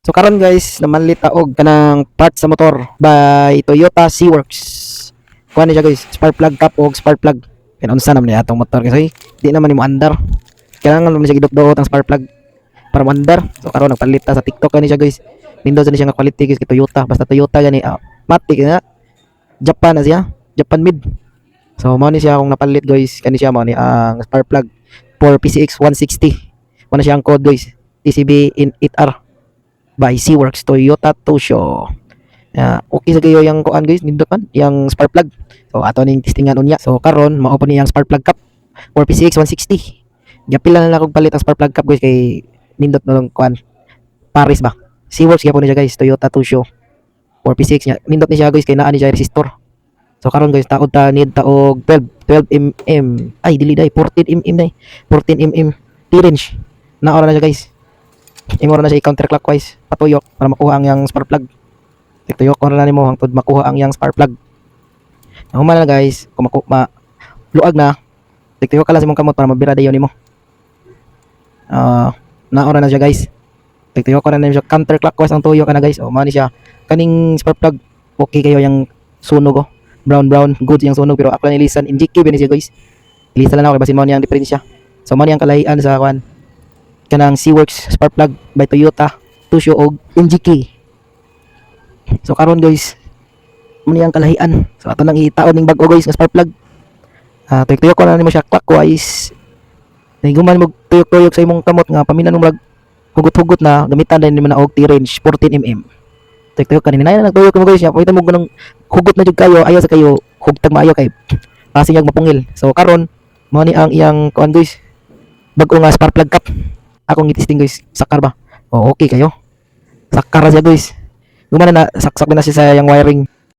So karon guys, namanlit og kanang part sa motor by Toyota Seaworks. Kuha ni siya guys, spark plug cap og spark plug. Kaya unsa naman ni atong motor kasi di naman ni mo andar. Kailangan naman siya gidot-dot ang spark plug para mo andar. So karon nagpalit ta sa TikTok kani siya guys. Windows ni siya nga quality guys kay Toyota, basta Toyota gani matic na. Japan na siya, Japan made. So mao ni siya akong napalit guys, kani siya mao ni ang spark plug for PCX 160. Mao na siya ang code guys. TCB in 8R by Seaworks Toyota Tosho. Okay sa kayo yung kuan guys, nindot man yung spark plug. So ato ning testingan unya. So karon mao pa ni ang spark plug cap for PCX 160. Gapila na akong palit ang spark plug cap guys kay nindot na lang kuan. Paris ba? Seaworks gyapon ni siya guys, Toyota Tosho. For PCX nya. Nindot ni siya guys kay naa ni siya resistor. So karon guys, taod ta need ta og 12 mm. Ay dili day 14 mm day. 14 mm T-range. Naora na siya guys. Imura na siya counterclockwise patuyok para makuha ang yang spark plug. Tuyok ko na nimo hangtod makuha ang yang spark plug. Human na guys, kung luag na, tuyok ka lang sa imong kamot para mabira dayon nimo. Naora na siya guys. Tuyok ko na nimo siya counterclockwise ang tuyok na guys. O mani siya kaning spark plug okay kayo yang sunog brown good yung sunog pero akla nilisan injiki ba ni siya guys. Ilisan lang ako kay basin mo niyang diferensya. So mani ang kalahian sa kwan kanang Seaworks spark plug by Toyota Tosho og NGK. So karon guys, muni ang kalahian. So ato nang itaon ning bag-o guys nga spark plug. Tuyok-tuyok ko na nimo siya clockwise. Niguman mo tuyok-tuyok sa imong kamot nga paminan mo hugot-hugot na gamitan din nimo na og T-range 14 mm. Tuyok-tuyok kanina na nagtuyok mo guys, pamitan mo ganang hugot na jud kayo, ayaw sa kayo hugtag maayo kay kasi yag mapungil. So karon mo ni ang iyang kuan guys, bag-o nga spark plug cap. Akong gitisting guys, sakar ba? Okay kayo. Sakar siya guys. Gumana na saksak na siya sa yang wiring.